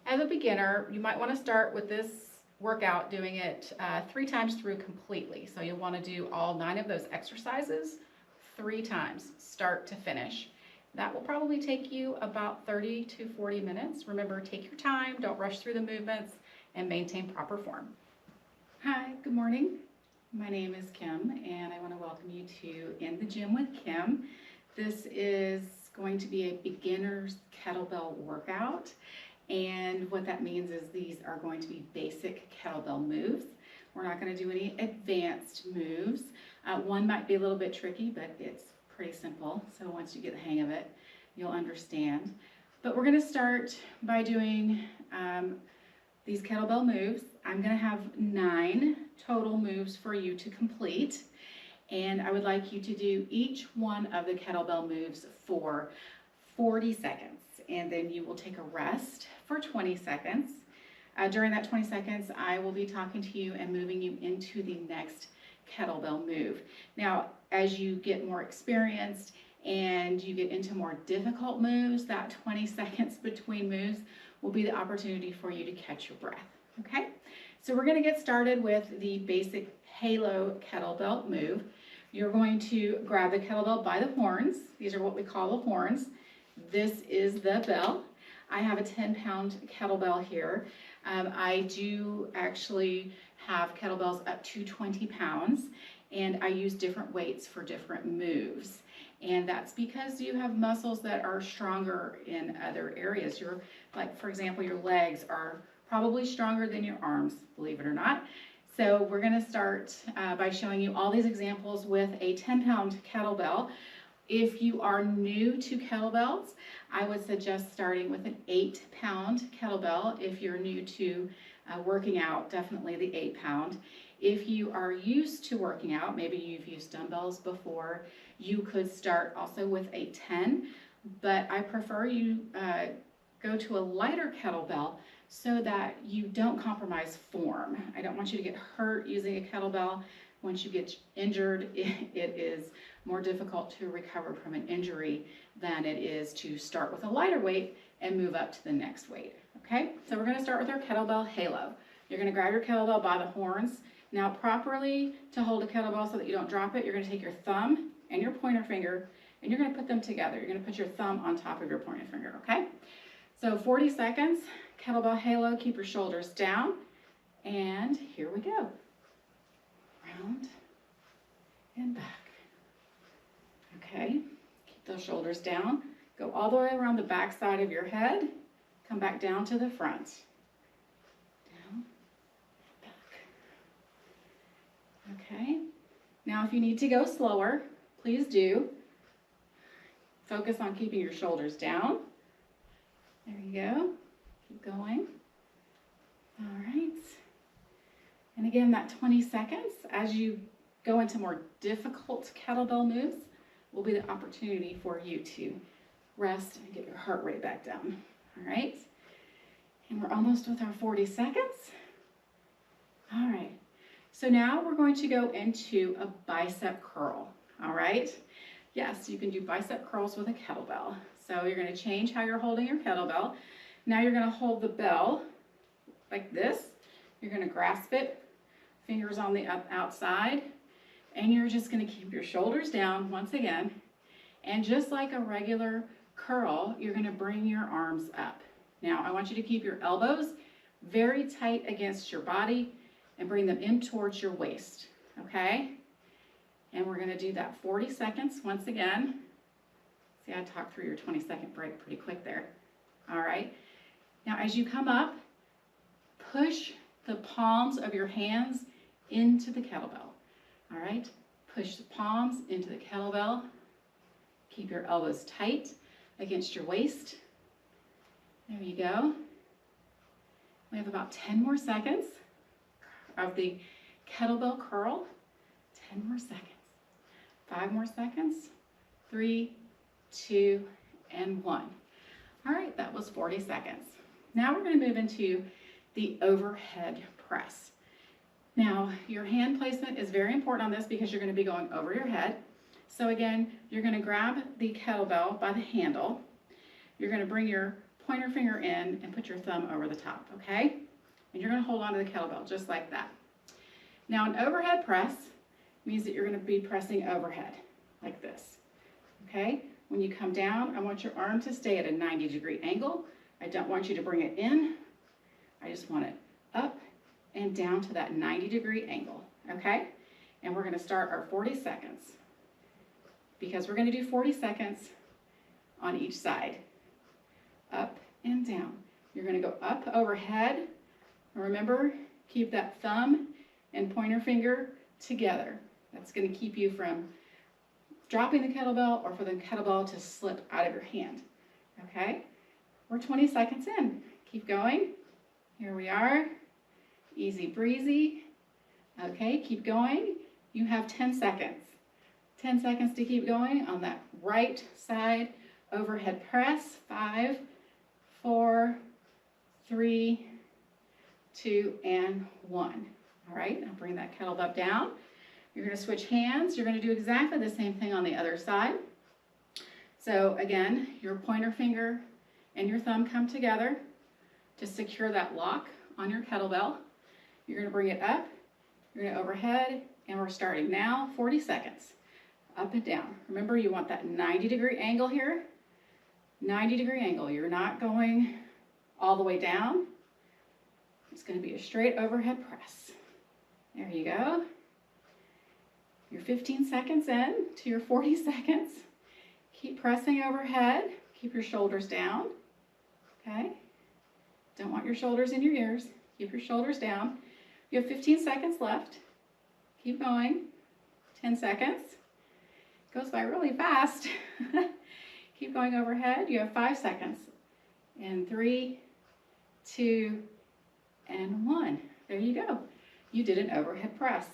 As a beginner, you might want to start with this workout doing it 3 times through completely. So you'll want to do all 9 of those exercises 3 times, start to finish. That will probably take you about 30 to 40 minutes. Remember, take your time, don't rush through the movements, and maintain proper form. Hi, good morning. My name is Kim, and I want to welcome you to In the Gym with Kim. This is going to be a beginner's kettlebell workout. And what that means is these are going to be basic kettlebell moves. We're not going to do any advanced moves. One might be a little bit tricky, but it's pretty simple. So once you get the hang of it, you'll understand. But we're going to start by doing these kettlebell moves. I'm going to have 9 total moves for you to complete. And I would like you to do each one of the kettlebell moves for 40 seconds. And then you will take a rest for 20 seconds. During that 20 seconds, I will be talking to you and moving you into the next kettlebell move. Now, as you get more experienced and you get into more difficult moves, that 20 seconds between moves will be the opportunity for you to catch your breath, okay? So we're gonna get started with the basic halo kettlebell move. You're going to grab the kettlebell by the horns. These are what we call the horns. This is the bell. I have a 10-pound kettlebell here. I do actually have kettlebells up to 20 pounds, and I use different weights for different moves. And that's because you have muscles that are stronger in other areas. Like, for example, your legs are probably stronger than your arms, believe it or not. So we're going to start by showing you all these examples with a 10-pound kettlebell. If you are new to kettlebells, I would suggest starting with an 8-pound kettlebell. If you're new to working out, definitely the 8-pound. If you are used to working out, maybe you've used dumbbells before, you could start also with a 10, but I prefer you go to a lighter kettlebell so that you don't compromise form. I don't want you to get hurt using a kettlebell. Once you get injured, it is more difficult to recover from an injury than it is to start with a lighter weight and move up to the next weight, okay? So we're gonna start with our kettlebell halo. You're gonna grab your kettlebell by the horns. Now properly to hold a kettlebell so that you don't drop it, you're gonna take your thumb and your pointer finger and you're gonna put them together. You're gonna put your thumb on top of your pointer finger, okay? So 40 seconds, kettlebell halo, keep your shoulders down, and here we go. Round and back. Okay, keep those shoulders down. Go all the way around the back side of your head. Come back down to the front. Down, back. Okay, now if you need to go slower, please do. Focus on keeping your shoulders down. There you go. Keep going. All right. And again, that 20 seconds, as you go into more difficult kettlebell moves, will be the opportunity for you to rest and get your heart rate back down. All right. And we're almost with our 40 seconds. All right. So now we're going to go into a bicep curl. All right. Yes, you can do bicep curls with a kettlebell. So you're going to change how you're holding your kettlebell. Now you're going to hold the bell like this. You're going to grasp it, fingers on the outside, and you're just going to keep your shoulders down once again. And just like a regular curl, you're going to bring your arms up. Now I want you to keep your elbows very tight against your body and bring them in towards your waist, okay? And we're going to do that 40 seconds once again. See, I talked through your 20-second break pretty quick there. All right. Now, as you come up, push the palms of your hands into the kettlebell. All right. Push the palms into the kettlebell. Keep your elbows tight against your waist. There you go. We have about 10 more seconds of the kettlebell curl. 10 more seconds. 5 more seconds. 3, 2, and 1. All right, that was 40 seconds. Now we're going to move into the overhead press. Now, your hand placement is very important on this because you're going to be going over your head. So again, you're going to grab the kettlebell by the handle. You're going to bring your pointer finger in and put your thumb over the top, okay? And you're gonna hold on to the kettlebell just like that. Now an overhead press means that you're gonna be pressing overhead like this, okay? When you come down, I want your arm to stay at a 90-degree angle. I don't want you to bring it in. I just want it up and down to that 90-degree angle, okay? And we're gonna start our 40 seconds because we're gonna do 40 seconds on each side. Up and down. You're gonna go up overhead. Remember, keep that thumb and pointer finger together. That's gonna keep you from dropping the kettlebell or for the kettlebell to slip out of your hand, okay? We're 20 seconds in. Keep going. Here we are. Easy breezy. Okay, keep going. You have 10 seconds. 10 seconds to keep going on that right side overhead press. 5, 4, 3, 2, and 1. All right, now bring that kettlebell down. You're going to switch hands. You're going to do exactly the same thing on the other side. So again, your pointer finger and your thumb come together to secure that lock on your kettlebell. You're going to bring it up. You're going to overhead, and we're starting now. 40 seconds. Up and down. Remember, you want that 90-degree angle here. 90-degree angle. You're not going all the way down. It's going to be a straight overhead press. There you go. You're 15 seconds in to your 40 seconds. Keep pressing overhead. Keep your shoulders down. Okay? Don't want your shoulders in your ears. Keep your shoulders down. You have 15 seconds left. Keep going. 10 seconds. Goes by really fast. Keep going overhead. You have 5 seconds. And 3, 2, and 1. There you go. You did an overhead press.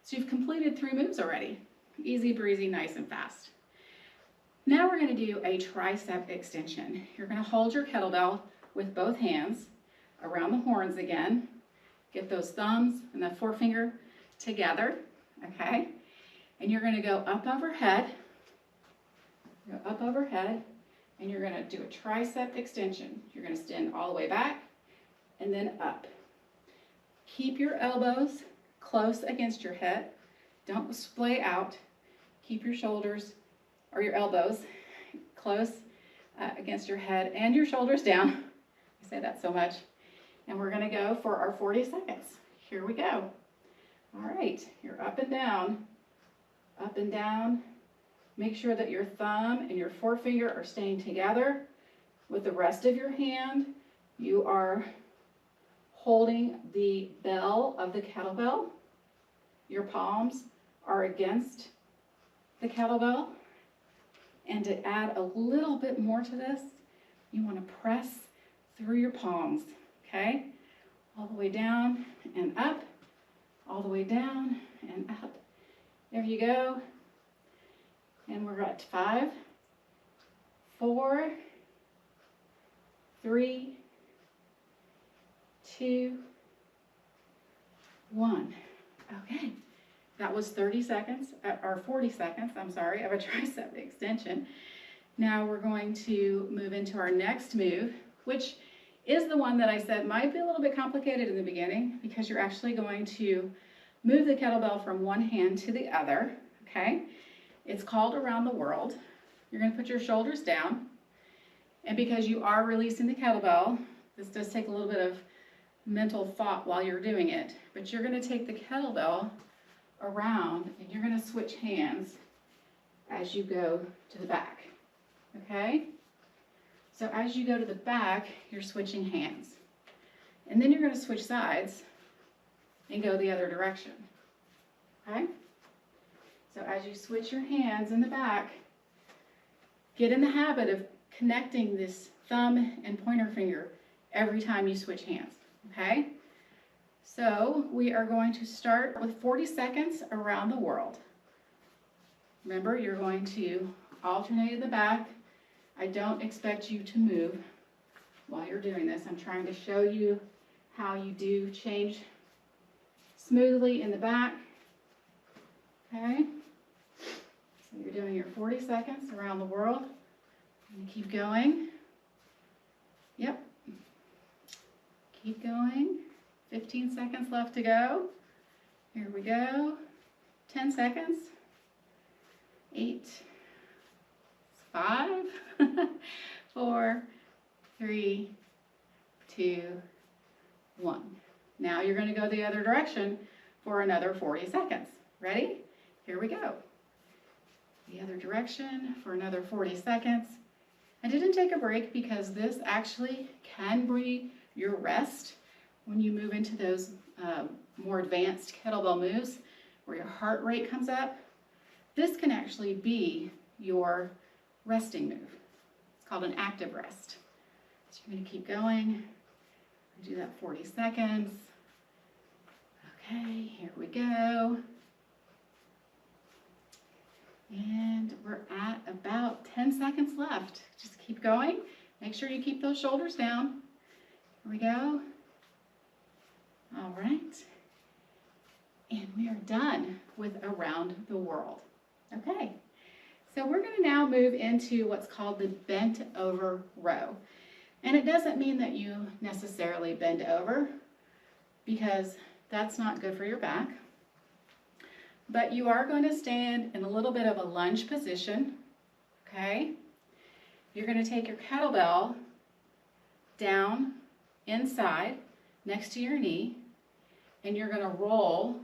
So you've completed 3 moves already. Easy breezy, nice and fast. Now we're going to do a tricep extension. You're going to hold your kettlebell with both hands around the horns again. Get those thumbs and the forefinger together, okay? And you're going to go up overhead. Go up overhead, and you're going to do a tricep extension. You're going to stand all the way back and then up. Keep your elbows close against your head. Don't splay out. Keep your shoulders or your elbows close against your head and your shoulders down. I say that so much. And we're going to go for our 40 seconds. Here we go. All right, you're up and down, up and down. Make sure that your thumb and your forefinger are staying together. With the rest of your hand, you are holding the bell of the kettlebell. Your palms are against the kettlebell. And to add a little bit more to this, you want to press through your palms, okay? All the way down and up, all the way down and up. There you go. And we're at 5, 4, 3, 2, 1. Okay, that was 30 seconds, or 40 seconds, I'm sorry, of a tricep extension. Now we're going to move into our next move, which is the one that I said might be a little bit complicated in the beginning because you're actually going to move the kettlebell from one hand to the other, okay? It's called around the world. You're going to put your shoulders down, and because you are releasing the kettlebell, this does take a little bit of mental thought while you're doing it, but you're going to take the kettlebell around and you're going to switch hands as you go to the back, okay? So as you go to the back, you're switching hands. And then you're going to switch sides and go the other direction, okay? So as you switch your hands in the back, get in the habit of connecting this thumb and pointer finger every time you switch hands, okay? So we are going to start with 40 seconds around the world. Remember, you're going to alternate in the back. I don't expect you to move while you're doing this. I'm trying to show you how you do change smoothly in the back, okay? So you're doing your 40 seconds around the world. And keep going. Yep. Keep going. 15 seconds left to go. Here we go. 10 seconds. 8, 5, 4, 3, 2, 1. Now you're going to go the other direction for another 40 seconds. Ready? Here we go. The other direction for another 40 seconds. I didn't take a break because this actually can be your rest when you move into those more advanced kettlebell moves where your heart rate comes up. This can actually be your resting move. It's called an active rest. So you're going to keep going. Do that 40 seconds. Okay, here we go. And we're at about 10 seconds left. Just keep going. Make sure you keep those shoulders down. Here we go. All right. And we are done with around the world. Okay. So we're going to now move into what's called the bent over row. And it doesn't mean that you necessarily bend over because that's not good for your back. But you are going to stand in a little bit of a lunge position, okay? You're going to take your kettlebell down inside next to your knee, and you're going to roll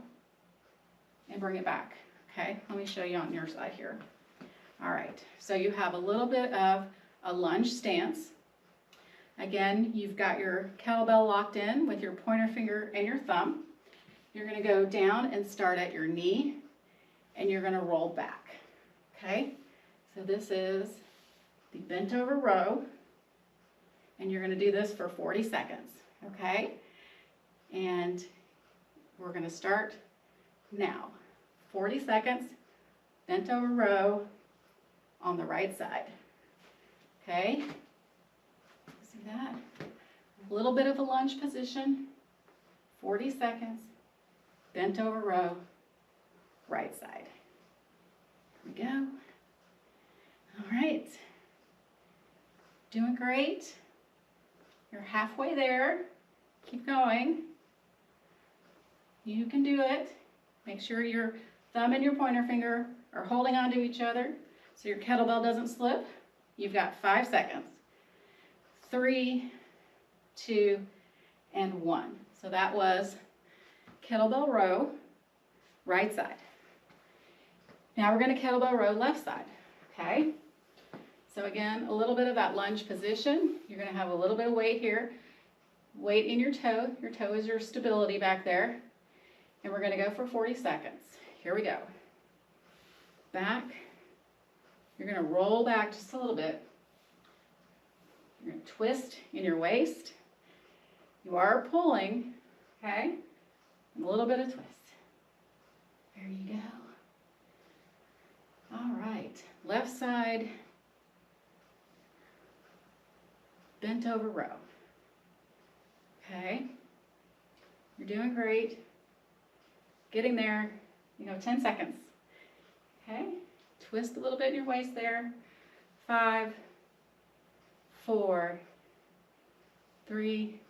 and bring it back, okay? Let me show you on your side here. All right, so you have a little bit of a lunge stance. Again, you've got your kettlebell locked in with your pointer finger and your thumb. You're going to go down and start at your knee, and you're going to roll back, okay? So this is the bent over row, and you're going to do this for 40 seconds, okay? And we're going to start now. 40 seconds, bent over row on the right side, okay? See that? A little bit of a lunge position, 40 seconds, bent over row, right side. Here we go. All right. Doing great. You're halfway there. Keep going. You can do it. Make sure your thumb and your pointer finger are holding onto each other so your kettlebell doesn't slip. You've got 5 seconds. 3, 2, and 1. So that was kettlebell row, right side. Now we're going to kettlebell row left side, okay? So again, a little bit of that lunge position. You're going to have a little bit of weight here. Weight in your toe. Your toe is your stability back there. And we're going to go for 40 seconds. Here we go. Back. You're going to roll back just a little bit. You're going to twist in your waist. You are pulling, okay? And a little bit of twist. There you go. All right, left side, bent over row. Okay, you're doing great. Getting there, 10 seconds. Okay, twist a little bit in your waist there. 5, 4, 3,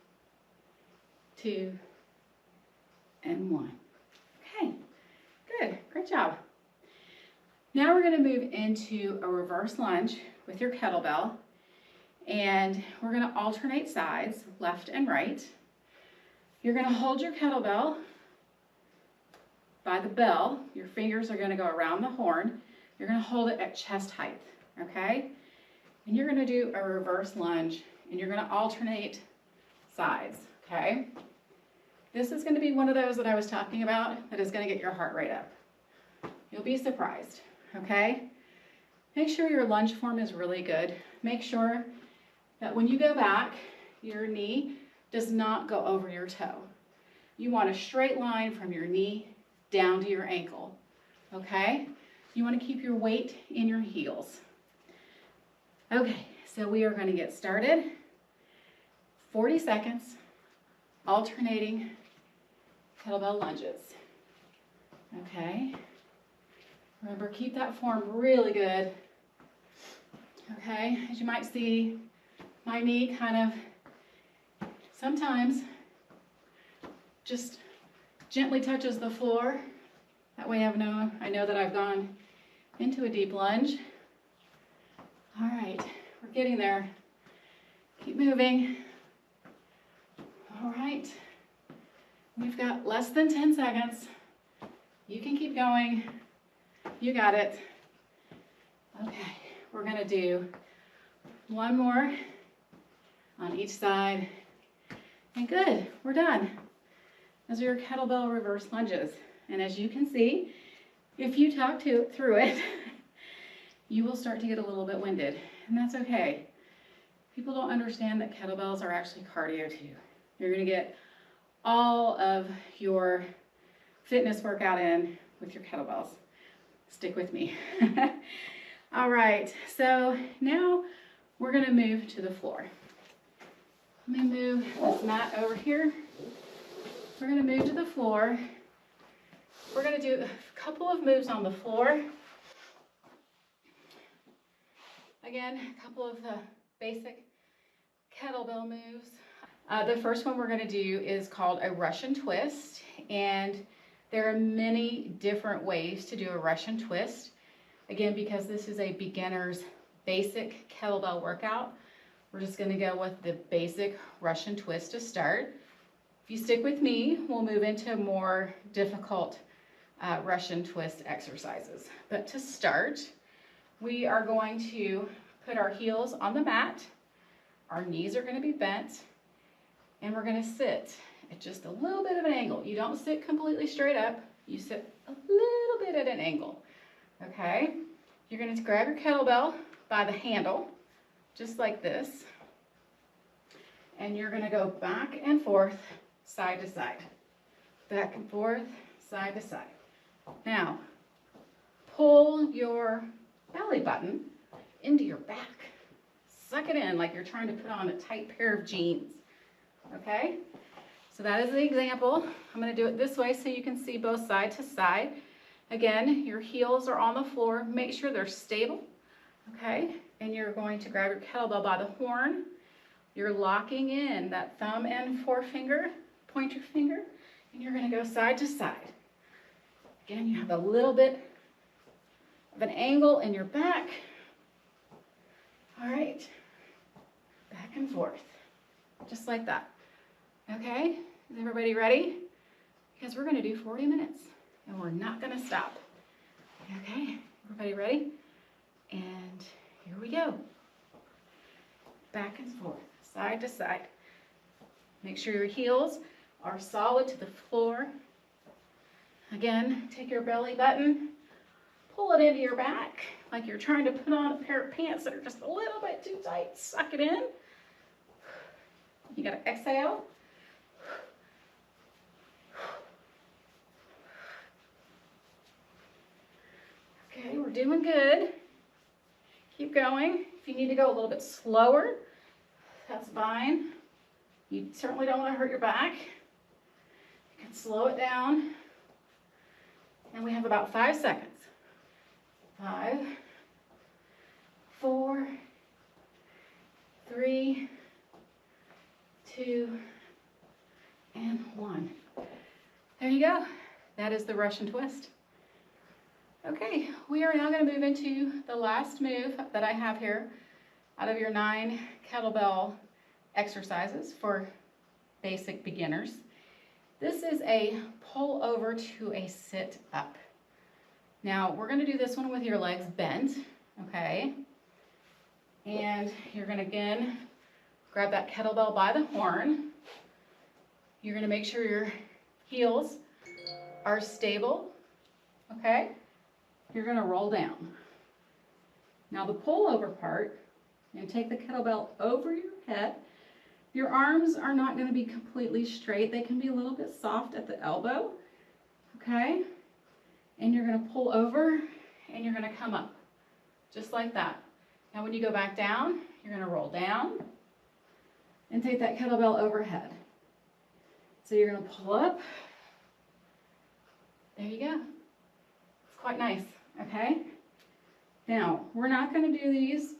2, and 1. Okay, good, great job. Now we're going to move into a reverse lunge with your kettlebell, and we're going to alternate sides, left and right. You're going to hold your kettlebell by the bell. Your fingers are going to go around the horn. You're going to hold it at chest height, okay? And you're going to do a reverse lunge, and you're going to alternate sides, okay? This is going to be one of those that I was talking about that is going to get your heart rate up. You'll be surprised. Okay? Make sure your lunge form is really good. Make sure that when you go back, your knee does not go over your toe. You want a straight line from your knee down to your ankle. Okay? You want to keep your weight in your heels. Okay, so we are going to get started. 40 seconds, alternating kettlebell lunges. Okay? Remember, keep that form really good. Okay, as you might see, my knee kind of Sometimes just gently touches the floor. That way I know that I've gone into a deep lunge. All right, we're getting there. Keep moving. All right, we've got less than 10 seconds. You can keep going. You got it. Okay, we're gonna do one more on each side. And good, we're done. Those are your kettlebell reverse lunges. And as you can see, if you talk through it, you will start to get a little bit winded, and that's okay. People don't understand that kettlebells are actually cardio too. You're gonna get all of your fitness workout in with your kettlebells. Stick with me. All right, so now we're gonna move to the floor. Let me move this mat over here. We're gonna move to the floor. We're gonna do a couple of moves on the floor. Again, a couple of the basic kettlebell moves. The first one we're gonna do is called a Russian twist, and there are many different ways to do a Russian twist. Again, because this is a beginner's basic kettlebell workout, we're just gonna go with the basic Russian twist to start. If you stick with me, we'll move into more difficult Russian twist exercises. But to start, we are going to put our heels on the mat, our knees are gonna be bent, and we're gonna sit at just a little bit of an angle. You don't sit completely straight up, you sit a little bit at an angle, okay? You're gonna grab your kettlebell by the handle, just like this, and you're gonna go back and forth, side to side. Back and forth, side to side. Now, pull your belly button into your back. Suck it in like you're trying to put on a tight pair of jeans, okay? So that is the example. I'm gonna do it this way so you can see both side to side. Again, your heels are on the floor. Make sure they're stable, okay? And you're going to grab your kettlebell by the horn. You're locking in that thumb and forefinger, pointer finger, and you're gonna go side to side. Again, you have a little bit of an angle in your back. All right, back and forth, just like that. Okay, is everybody ready? Because we're gonna do 40 minutes and we're not gonna stop. Okay, everybody ready? And here we go. Back and forth, side to side. Make sure your heels are solid to the floor. Again, take your belly button, pull it into your back like you're trying to put on a pair of pants that are just a little bit too tight. Suck it in. You gotta exhale. Okay, we're doing good. Keep going. If you need to go a little bit slower, that's fine. You certainly don't want to hurt your back. You can slow it down. And we have about 5 seconds. 5, 4, 3, 2, and 1. There you go. That is the Russian twist. Okay, we are now going to move into the last move that I have here out of your 9 kettlebell exercises for basic beginners. This is a pull over to a sit up. Now, we're going to do this one with your legs bent, okay? And you're going to, again, grab that kettlebell by the horn. You're going to make sure your heels are stable, okay? You're going to roll down. Now, the pull over part, and take the kettlebell over your head. Your arms are not going to be completely straight. They can be a little bit soft at the elbow, okay? And you're going to pull over and you're going to come up, just like that. Now when you go back down, you're going to roll down and take that kettlebell overhead. So you're going to pull up. There you go. It's quite nice, okay? Now, we're not going to do these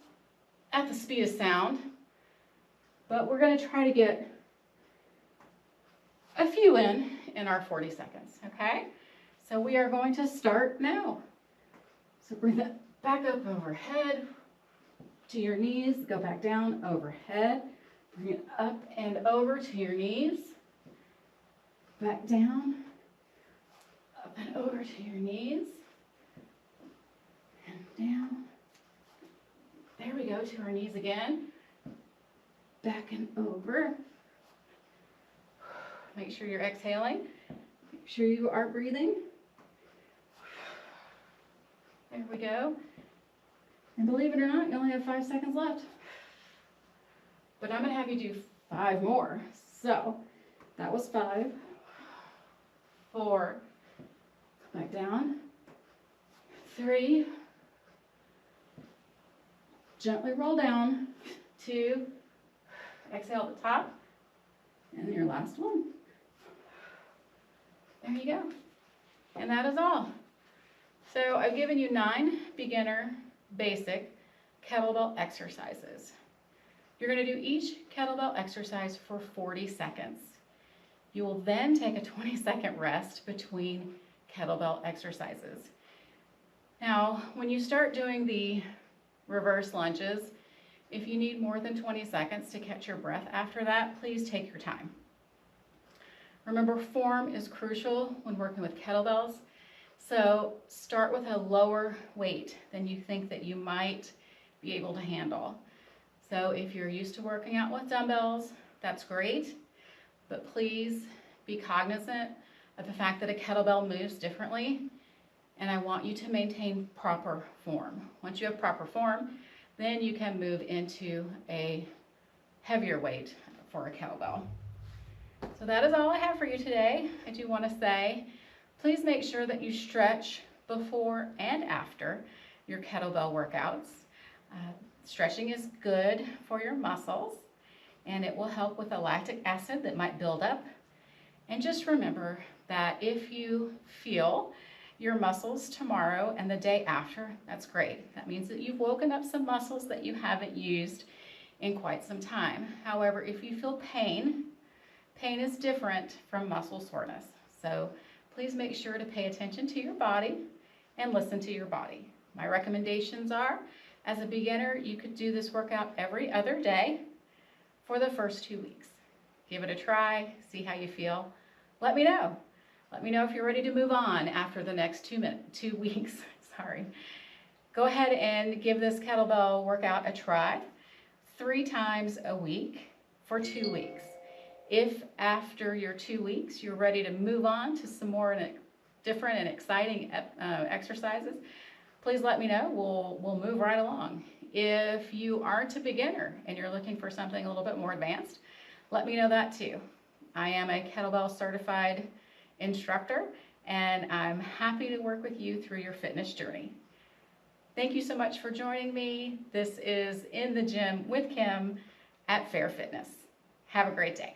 at the speed of sound, but we're going to try to get a few in our 40 seconds, okay? So we are going to start now. So bring that back up overhead to your knees, go back down overhead, bring it up and over to your knees, back down, up and over to your knees, and down. There we go, to our knees again, back and over. Make sure you're exhaling, make sure you are breathing. There we go. And believe it or not, you only have 5 seconds left. But I'm going to have you do 5 more. So that was 5, 4, back down, 3, gently roll down, 2, exhale at the top, and your last one. There you go. And that is all. So I've given you 9 beginner basic kettlebell exercises. You're going to do each kettlebell exercise for 40 seconds. You will then take a 20-second rest between kettlebell exercises. Now, when you start doing the reverse lunges, if you need more than 20 seconds to catch your breath after that, please take your time. Remember, form is crucial when working with kettlebells. So start with a lower weight than you think that you might be able to handle. So if you're used to working out with dumbbells, that's great, but please be cognizant of the fact that a kettlebell moves differently, and I want you to maintain proper form. Once you have proper form, then you can move into a heavier weight for a kettlebell. So that is all I have for you today. I do want to say, please make sure that you stretch before and after your kettlebell workouts. Stretching is good for your muscles, and it will help with the lactic acid that might build up. And just remember that if you feel your muscles tomorrow and the day after, that's great. That means that you've woken up some muscles that you haven't used in quite some time. However, if you feel pain is different from muscle soreness. So please make sure to pay attention to your body and listen to your body. My recommendations are, as a beginner, you could do this workout every other day for the first 2 weeks. Give it a try, see how you feel. Let me know. Let me know if you're ready to move on after the next 2 weeks. Sorry. Go ahead and give this kettlebell workout a try 3 times a week for 2 weeks. If after your 2 weeks you're ready to move on to some more different and exciting exercises, please let me know. We'll move right along. If you aren't a beginner and you're looking for something a little bit more advanced, let me know that too. I am a kettlebell certified instructor, and I'm happy to work with you through your fitness journey. Thank you so much for joining me. This is In the Gym with Kim at Fair Fitness. Have a great day.